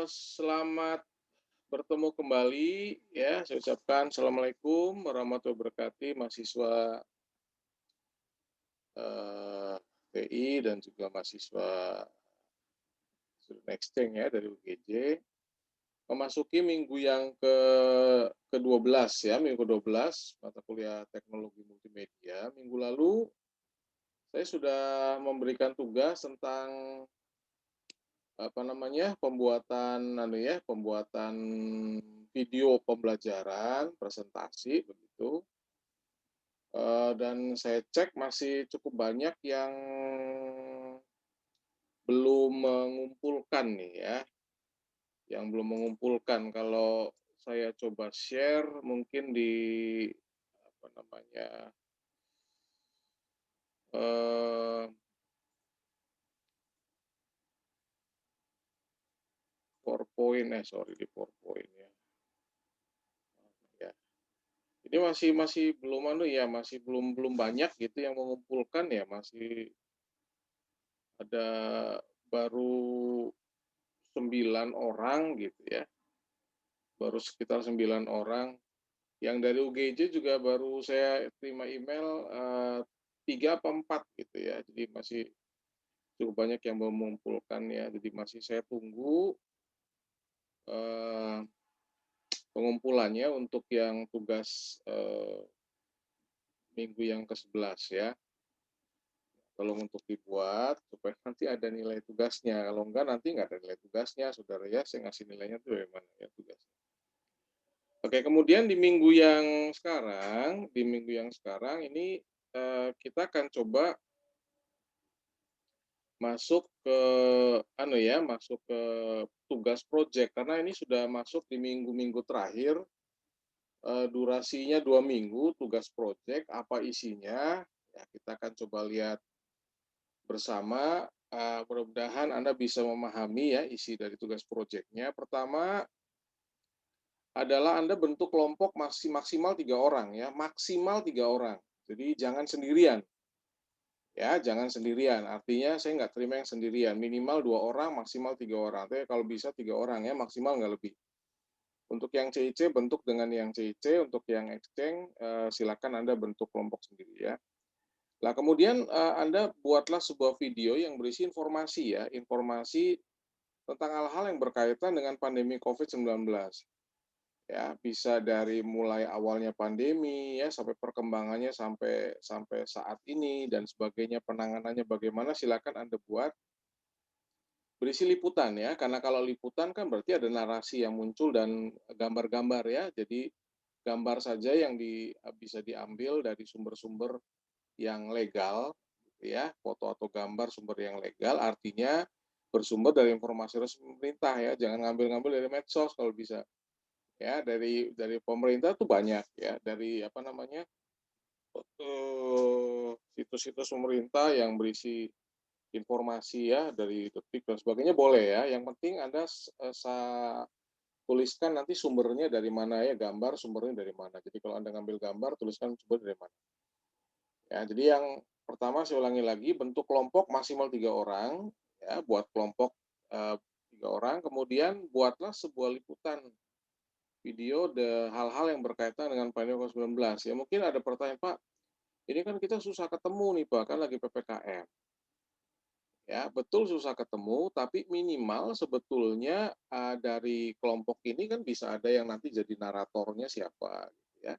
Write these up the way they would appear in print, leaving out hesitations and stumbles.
Selamat bertemu kembali ya, saya ucapkan assalamualaikum warahmatullahi wabarakatuh, mahasiswa TI dan juga mahasiswa student exchange ya dari UGJ. Memasuki minggu yang ke-12 ya, minggu ke-12 mata kuliah teknologi multimedia. Minggu lalu saya sudah memberikan tugas tentang pembuatan video pembelajaran, presentasi begitu. Dan saya cek masih cukup banyak yang belum mengumpulkan nih ya, yang belum mengumpulkan. Kalau saya coba share mungkin di apa namanya eh, PowerPoint, sorry di PowerPoint ya. Ya. Ini masih belum ya, masih belum banyak gitu yang mengumpulkan ya, masih ada baru 9 orang gitu ya. Baru sekitar 9 orang. Yang dari UGJ juga baru saya terima email 3 apa 4 gitu ya. Jadi masih cukup banyak yang belum mengumpulkan ya. Jadi masih saya tunggu eh, pengumpulannya untuk yang tugas minggu yang ke-11 ya. Tolong untuk dibuat supaya nanti ada nilai tugasnya. Kalau enggak nanti enggak ada nilai tugasnya, saudara ya. Saya ngasih nilainya itu dari mana ya tugasnya. Oke, kemudian di minggu yang sekarang ini kita akan coba masuk ke masuk ke tugas project karena ini sudah masuk di minggu-minggu terakhir. Durasinya 2 minggu tugas project, apa isinya? Ya, kita akan coba lihat bersama. Mudah-mudahan Anda bisa memahami ya isi dari tugas project-nya. Pertama adalah Anda bentuk kelompok masih maksimal 3 orang ya, maksimal 3 orang. Jadi jangan sendirian. Ya, jangan sendirian. Artinya saya nggak terima yang sendirian. Minimal 2 orang, maksimal 3 orang. Tapi kalau bisa 3 orang ya, maksimal nggak lebih. Untuk yang CIC bentuk dengan yang CIC, untuk yang exchange silakan Anda bentuk kelompok sendiri ya. Nah, kemudian Anda buatlah sebuah video yang berisi informasi ya, informasi tentang hal-hal yang berkaitan dengan pandemi COVID-19. Ya, bisa dari mulai awalnya pandemi ya sampai perkembangannya sampai sampai saat ini dan sebagainya, penanganannya bagaimana, silakan Anda buat. Berisi liputan ya, karena kalau liputan kan berarti ada narasi yang muncul dan gambar-gambar ya. Jadi gambar saja yang bisa diambil dari sumber-sumber yang legal gitu ya, foto atau gambar sumber yang legal artinya bersumber dari informasi resmi pemerintah ya, jangan ngambil-ngambil dari medsos kalau bisa. Ya, dari pemerintah tuh banyak ya, dari situs-situs pemerintah yang berisi informasi ya dari Detik dan sebagainya boleh ya. Yang penting Anda tuliskan nanti sumbernya dari mana ya, gambar sumbernya dari mana. Jadi kalau Anda ngambil gambar, tuliskan sumber dari mana. Ya, jadi yang pertama saya ulangi lagi, bentuk kelompok maksimal 3 orang, ya, buat kelompok 3 orang, kemudian buatlah sebuah liputan video hal-hal yang berkaitan dengan pandemi COVID-19. Ya mungkin ada pertanyaan, Pak, ini kan kita susah ketemu nih Pak, kan lagi PPKM. Ya, betul susah ketemu, tapi minimal sebetulnya dari kelompok ini kan bisa ada yang nanti jadi naratornya siapa, gitu ya.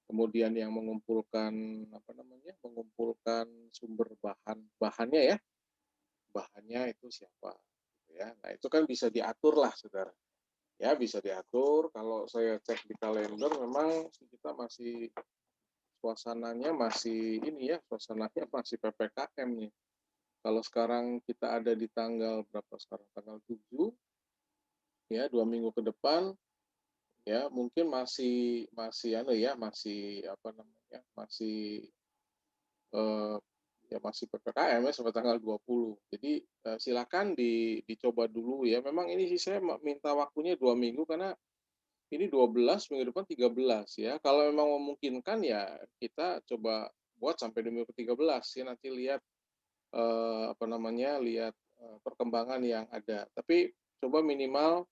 Kemudian yang mengumpulkan sumber bahannya ya, bahannya itu siapa, gitu ya. Nah itu kan bisa diatur lah, saudara. Ya bisa diatur. Kalau saya cek di kalender, memang kita masih suasananya masih PPKM nih. Kalau sekarang kita ada di tanggal berapa sekarang? Tanggal 7, ya 2 minggu ke depan, ya mungkin eh, masih PPKM ya sampai tanggal 20. Jadi silakan dicoba dulu ya. Memang ini sih saya minta waktunya 2 minggu karena ini 12, minggu depan 13 ya. Kalau memang memungkinkan ya kita coba buat sampai di minggu ke-13 ya, nanti lihat lihat perkembangan yang ada. Tapi coba minimal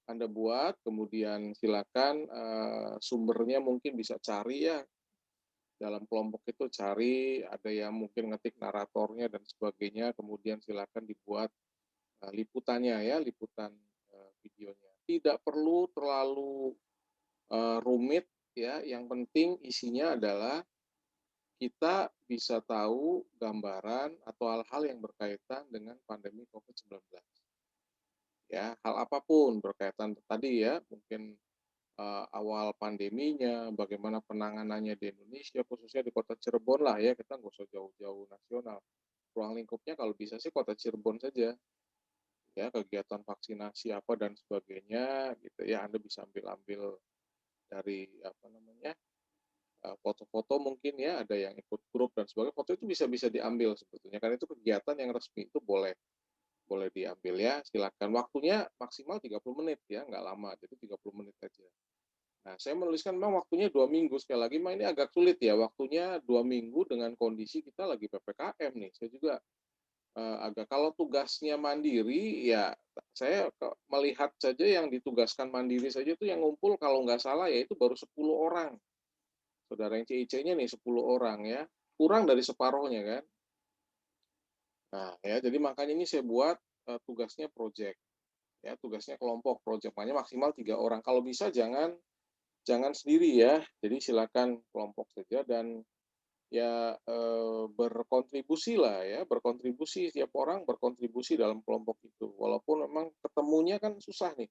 Anda buat, kemudian silakan, sumbernya mungkin bisa cari ya, dalam kelompok itu cari, ada yang mungkin ngetik naratornya dan sebagainya, kemudian silakan dibuat, liputannya ya, liputan, videonya. Tidak perlu terlalu, rumit ya, yang penting isinya adalah kita bisa tahu gambaran atau hal-hal yang berkaitan dengan pandemi COVID-19. Ya, hal apapun berkaitan tadi ya, mungkin awal pandeminya, bagaimana penanganannya di Indonesia, khususnya di kota Cirebon lah ya, kita nggak usah jauh-jauh nasional. Ruang lingkupnya kalau bisa sih kota Cirebon saja, ya kegiatan vaksinasi apa dan sebagainya gitu ya, Anda bisa ambil-ambil dari apa namanya, foto-foto mungkin ya, ada yang ikut grup dan sebagainya, foto itu bisa diambil sebetulnya, kan itu kegiatan yang resmi itu boleh boleh diambil ya, silakan. Waktunya maksimal 30 menit ya, nggak lama, jadi 30 menit aja. Nah, saya menuliskan memang waktunya 2 minggu, sekali lagi memang ini agak sulit ya, waktunya 2 minggu dengan kondisi kita lagi PPKM nih. Saya juga agak, kalau tugasnya mandiri, ya saya melihat saja yang ditugaskan mandiri saja itu yang ngumpul kalau nggak salah ya itu baru 10 orang. Saudara yang CIC-nya nih 10 orang ya, kurang dari separohnya kan. Nah ya, jadi makanya ini saya buat tugasnya project, ya tugasnya kelompok project, makanya maksimal 3 orang. Kalau bisa jangan sendiri ya, jadi silakan kelompok saja dan ya berkontribusi lah ya, berkontribusi, tiap orang berkontribusi dalam kelompok itu. Walaupun memang ketemunya kan susah nih,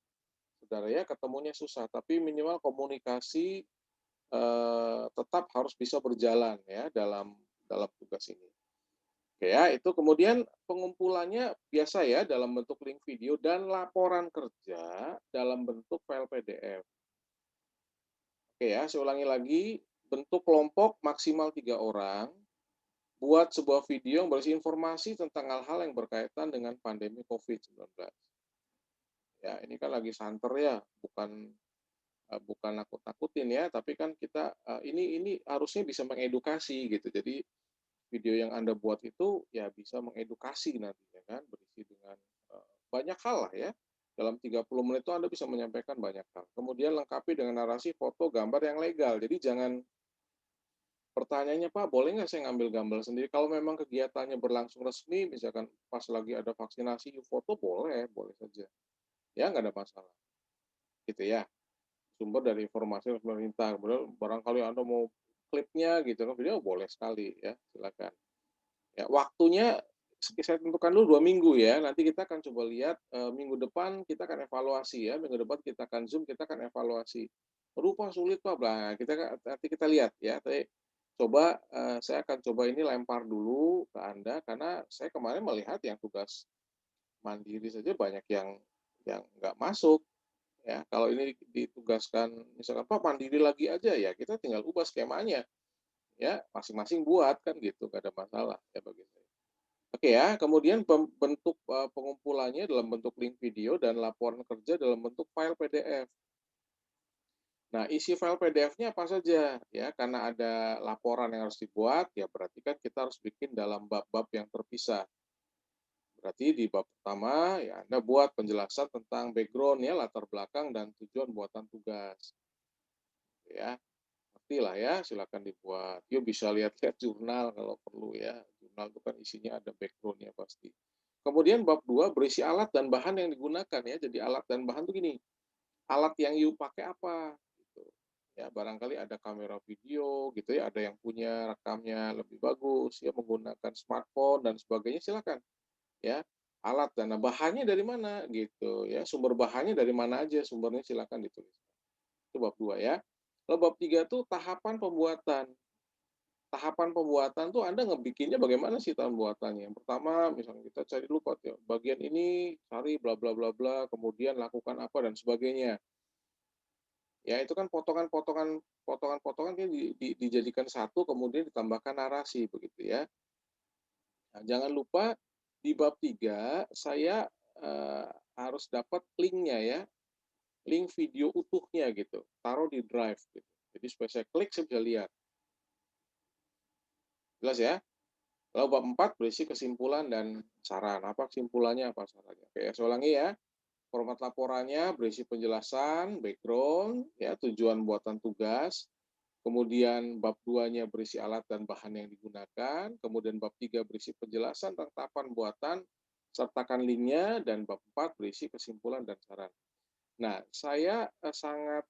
saudara ya, ketemunya susah, tapi minimal komunikasi tetap harus bisa berjalan ya dalam dalam tugas ini. Oke ya, itu kemudian pengumpulannya biasa ya dalam bentuk link video dan laporan kerja dalam bentuk file PDF. Oke ya, saya ulangi lagi, bentuk kelompok maksimal 3 orang, buat sebuah video yang berisi informasi tentang hal-hal yang berkaitan dengan pandemi COVID-19. Ya, ini kan lagi santer ya, bukan nakut-nakutin ya, tapi kan kita ini harusnya bisa mengedukasi gitu. Jadi video yang Anda buat itu ya bisa mengedukasi nantinya kan, berisi dengan banyak hal lah ya. Dalam 30 menit itu Anda bisa menyampaikan banyak hal. Kemudian lengkapi dengan narasi, foto, gambar yang legal. Jadi jangan, pertanyaannya, Pak, boleh nggak saya ngambil gambar sendiri? Kalau memang kegiatannya berlangsung resmi, misalkan pas lagi ada vaksinasi, foto boleh, boleh saja. Ya, nggak ada masalah. Gitu ya. Sumber dari informasi pemerintah. Kemudian barangkali Anda mau klipnya gitu kan, video boleh sekali ya, silakan. Ya, waktunya saya tentukan dulu 2 minggu ya. Nanti kita akan coba lihat minggu depan kita akan evaluasi ya. Minggu depan kita akan zoom, kita akan evaluasi. Rupa sulit Pak, nah, nanti kita lihat ya. Tapi coba saya akan coba ini lempar dulu ke Anda karena saya kemarin melihat yang tugas mandiri saja banyak yang nggak masuk ya. Kalau ini ditugaskan misalkan Pak mandiri lagi aja ya, kita tinggal ubah skemanya ya, masing-masing buat kan gitu, nggak ada masalah ya bagi saya. Oke ya, kemudian bentuk pengumpulannya dalam bentuk link video dan laporan kerja dalam bentuk file PDF. Nah, isi file PDF-nya apa saja ya, karena ada laporan yang harus dibuat, ya berarti kan kita harus bikin dalam bab-bab yang terpisah. Berarti di bab pertama ya Anda buat penjelasan tentang background ya, latar belakang dan tujuan buatan tugas. Ya, ngerti lah ya, silakan dibuat. Yuk bisa lihat-lihat jurnal kalau perlu ya. Jurnal itu kan isinya ada background-nya pasti. Kemudian bab 2 berisi alat dan bahan yang digunakan ya. Jadi alat dan bahan tuh gini, alat yang you pakai apa gitu. Ya, barangkali ada kamera video gitu ya, ada yang punya rekamnya lebih bagus ya menggunakan smartphone dan sebagainya, silakan ya. Alat dan bahannya dari mana gitu ya. Sumber bahannya dari mana aja, sumbernya silakan ditulis. Itu bab 2 ya. Lalu bab 3 tuh tahapan pembuatan. Tahapan pembuatan tuh Anda ngebikinnya bagaimana sih tahap pembuatannya. Yang pertama misalnya kita cari dulu bagian ini, cari bla bla bla bla, kemudian lakukan apa dan sebagainya. Ya itu kan potongan-potongan kan dijadikan satu kemudian ditambahkan narasi begitu ya. Nah, jangan lupa di bab 3 saya harus dapat linknya ya, link video utuhnya gitu, taruh di drive gitu. Jadi supaya saya klik saya bisa lihat. Jelas ya? Lalu bab 4 berisi kesimpulan dan saran. Apa kesimpulannya, apa sarannya. Oke, saya ulangi ya. Format laporannya berisi penjelasan, background, ya, tujuan buatan tugas, kemudian bab 2-nya berisi alat dan bahan yang digunakan, kemudian bab 3 berisi penjelasan tentang tahapan buatan, sertakan linknya, dan bab 4 berisi kesimpulan dan saran. Nah, saya sangat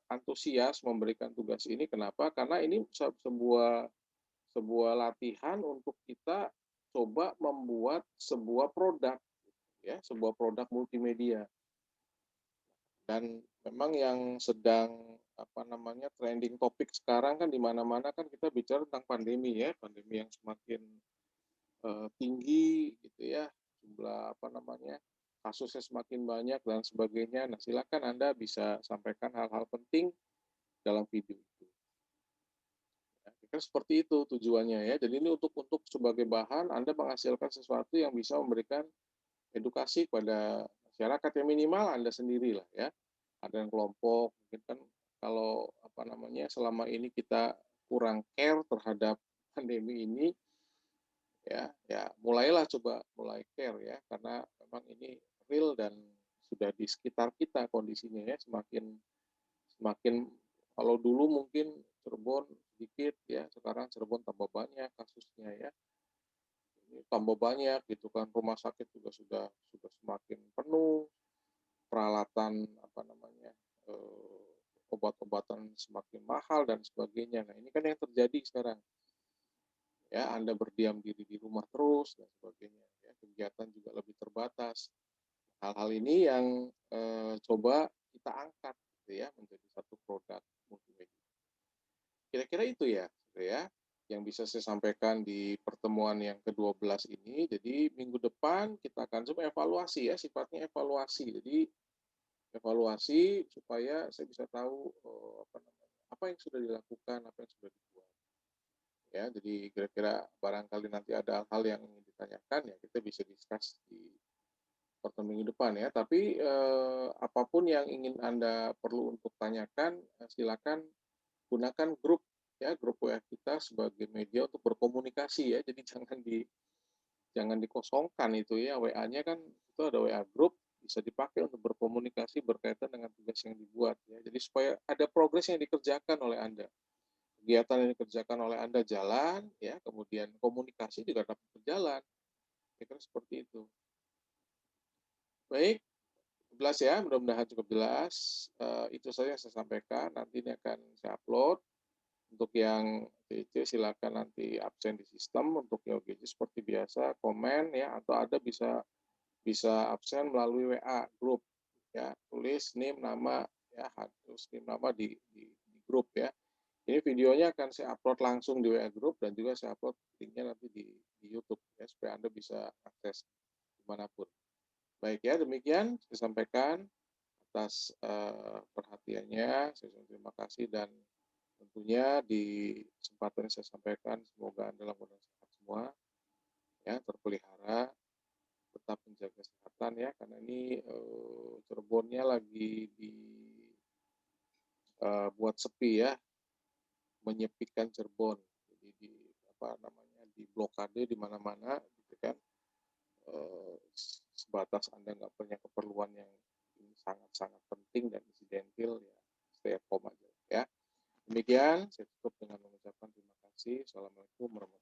antusias memberikan tugas ini. Kenapa? Karena ini sebuah latihan untuk kita coba membuat sebuah produk, ya, sebuah produk multimedia. Dan memang yang sedang trending topik sekarang kan di mana-mana kan kita bicara tentang pandemi, ya, pandemi yang semakin tinggi gitu ya, jumlah kasusnya semakin banyak dan sebagainya. Nah, silakan Anda bisa sampaikan hal-hal penting dalam video itu. Ya, kira seperti itu tujuannya, ya. Jadi ini untuk sebagai bahan Anda menghasilkan sesuatu yang bisa memberikan edukasi kepada masyarakat, yang minimal Anda sendirilah, ya. Ada yang kelompok, mungkin kan kalau selama ini kita kurang care terhadap pandemi ini, ya mulai care, ya, karena memang ini real dan sudah di sekitar kita kondisinya, ya, semakin semakin kalau dulu mungkin Cirebon sedikit, ya, sekarang Cirebon tambah banyak kasusnya, ya. Ini tambah banyak gitu kan, rumah sakit juga sudah semakin penuh, peralatan obat-obatan semakin mahal dan sebagainya. Nah, ini kan yang terjadi sekarang. Ya, Anda berdiam diri di rumah terus dan sebagainya, ya, kegiatan juga lebih terbatas. Hal-hal ini yang coba kita angkat gitu ya menjadi satu produk multimedia. Kira-kira itu ya, gitu ya, yang bisa saya sampaikan di pertemuan yang ke-12 ini. Jadi minggu depan kita akan coba evaluasi, ya, sifatnya evaluasi. Jadi evaluasi supaya saya bisa tahu apa yang sudah dilakukan, apa yang sudah dibuat. Ya, jadi kira-kira barangkali nanti ada hal yang ingin ditanyakan, ya, kita bisa discuss di pertemuan minggu depan, ya. Tapi apapun yang ingin Anda perlu untuk tanyakan, silakan gunakan grup, ya, grup WA kita sebagai media untuk berkomunikasi, ya. Jadi jangan dikosongkan itu, ya, WA-nya kan itu ada WA grup, bisa dipakai untuk berkomunikasi berkaitan dengan tugas yang dibuat, ya. Jadi supaya ada progres yang dikerjakan oleh Anda. Kegiatan yang dikerjakan oleh Anda jalan, ya, kemudian komunikasi juga dapat berjalan. Kira-kira seperti itu. Baik, jelas, ya, mudah-mudahan cukup jelas. Itu saja yang saya sampaikan. Nanti ini akan saya upload. Untuk yang TC silakan nanti absen di sistem. Untuk yang OGC seperti biasa komen, ya, atau ada bisa absen melalui WA grup, ya, tulis NIM nama, ya, harus NIM nama di grup, ya. Ini videonya akan saya upload langsung di WA grup dan juga saya upload linknya nanti di YouTube, ya, supaya Anda bisa akses dimanapun. Baik, ya, demikian saya sampaikan atas perhatiannya. Saya terima kasih dan tentunya di kesempatan yang saya sampaikan semoga Anda dalam keadaan sehat semua, ya, terpelihara, tetap menjaga kesehatan, ya, karena ini Cirebonnya lagi buat sepi, ya, menyepikan Cirebon. Jadi di blokade di mana-mana gitu kan. Sebatas Anda nggak punya keperluan yang sangat-sangat penting dan insidentil, ya, stay at home aja, ya. Demikian, saya tutup dengan mengucapkan terima kasih. Assalamualaikum warahmatullahi wabarakatuh.